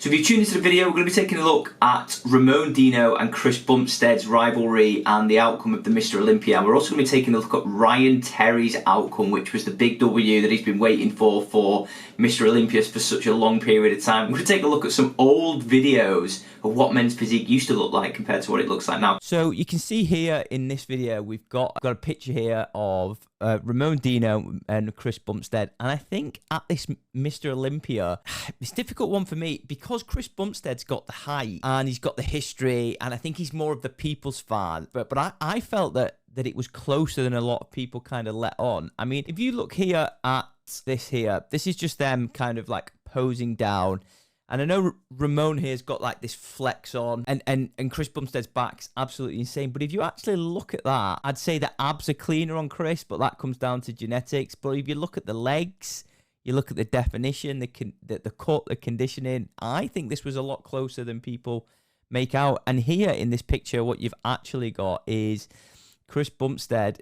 So if you tune into the video, we're going to be taking a look at Ramon Dino and Chris Bumstead's rivalry and the outcome of the Mr. Olympia. And we're also going to be taking a look at Ryan Terry's outcome, which was the big W that he's been waiting for Mr. Olympia for such a long period of time. We're going to take a look at some old videos of what men's physique used to look like compared to what it looks like now. So you can see here in this video, I've got a picture here of Ramon Dino and Chris Bumstead, and I think at this Mr. Olympia, it's a difficult one for me because Chris Bumstead's got the height and he's got the history, and I think he's more of the people's fan. But I felt that it was closer than a lot of people kind of let on. I mean, if you look here at this here, this is just them kind of like posing down. And I know Ramon here's got like this flex on, and Chris Bumstead's back's absolutely insane. But if you actually look at that, I'd say the abs are cleaner on Chris, but that comes down to genetics. But if you look at the legs, you look at the definition, the cut, the conditioning, I think this was a lot closer than people make out. And here in this picture, what you've actually got is Chris Bumstead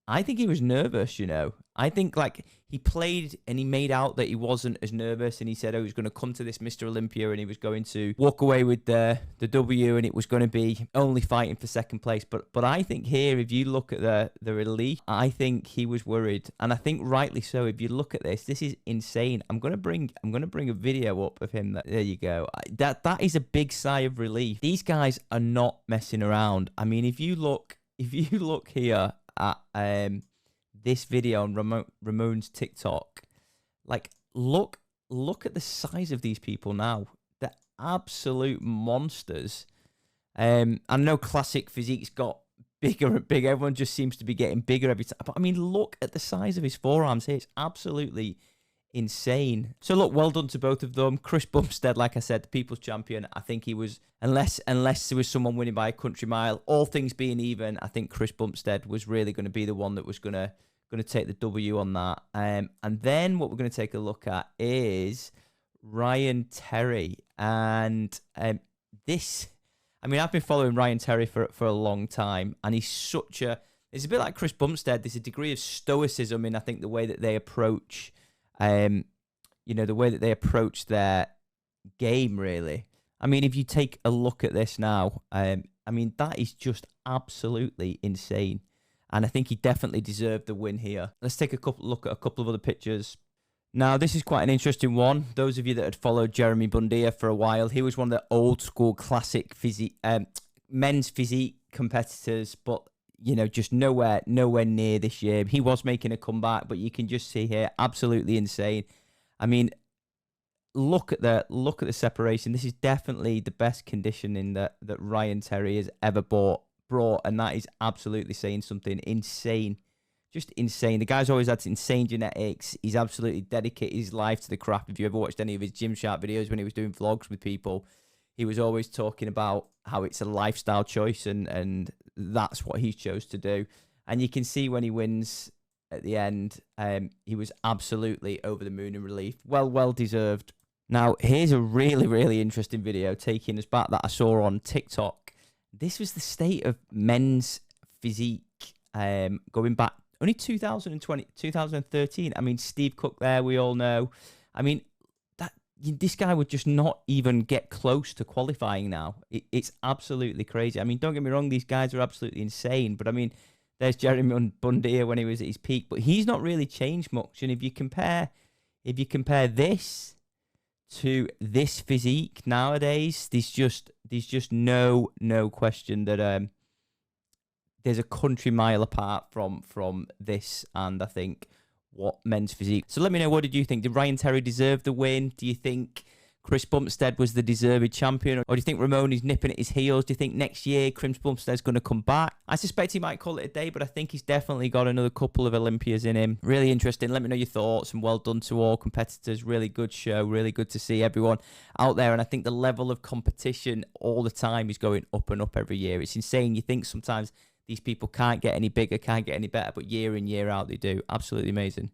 I think he was nervous, you know. I think like he played and he made out that he wasn't as nervous, and he said, oh, he was going to come to this Mr. Olympia and he was going to walk away with the W, and it was going to be only fighting for second place. But I think here, if you look at the relief, I think he was worried, and I think rightly so. If you look at this is insane. I'm gonna bring a video up of him. There you go. That is a big sigh of relief. These guys are not messing around. I mean, if you look here at this video on Ramon's TikTok, like look at the size of these people now. They're absolute monsters. I know classic physique's got bigger and bigger. Everyone just seems to be getting bigger every time. But I mean, look at the size of his forearms here. It's absolutely insane. So look, well done to both of them. Chris Bumstead, like I said, the people's champion. I think he was, unless there was someone winning by a country mile, all things being even, I think Chris Bumstead was really going to be the one that was going to take the W on that. And then what we're going to take a look at is Ryan Terry. And this, I mean, I've been following Ryan Terry for a long time, and he's it's a bit like Chris Bumstead. There's a degree of stoicism in, I think, the way that they approach the way that they approach their game, really. I mean, if you take a look at this now, I mean, that is just absolutely insane. And I think he definitely deserved the win here. Let's take a look at a couple of other pictures. Now, this is quite an interesting one. Those of you that had followed Jeremy Bundia for a while, he was one of the old school classic men's physique competitors, but you know, just nowhere near this year. He was making a comeback, but you can just see here, absolutely insane. I mean, look at the separation. This is definitely the best conditioning that Ryan Terry has ever brought, and that is absolutely saying something. Insane, just insane. The guy's always had insane genetics. He's absolutely dedicated his life to the craft. If you ever watched any of his Gymshark videos when he was doing vlogs with people, he was always talking about how it's a lifestyle choice, and that's what he chose to do. And you can see when he wins at the end, he was absolutely over the moon in relief. Well deserved. Now, here's a really, really interesting video taking us back that I saw on TikTok. This was the state of men's physique going back only 2013. I mean, Steve Cook there, we all know. I mean, this guy would just not even get close to qualifying now. It's absolutely crazy. I mean, don't get me wrong, these guys are absolutely insane. But I mean, there's Jeremy Bundia when he was at his peak, but he's not really changed much. And if you compare this to this physique nowadays, there's just no question that there's a country mile apart from this, and I think what men's physique. So let me know, what did you think? Did Ryan Terry deserve the win? Do you think Chris Bumstead was the deserved champion? Or do you think Ramon is nipping at his heels? Do you think next year Chris Bumstead's going to come back? I suspect he might call it a day, but I think he's definitely got another couple of Olympias in him. Really interesting. Let me know your thoughts, and well done to all competitors. Really good show. Really good to see everyone out there. And I think the level of competition all the time is going up and up every year. It's insane. You think sometimes these people can't get any bigger, can't get any better, but year in, year out, they do. Absolutely amazing.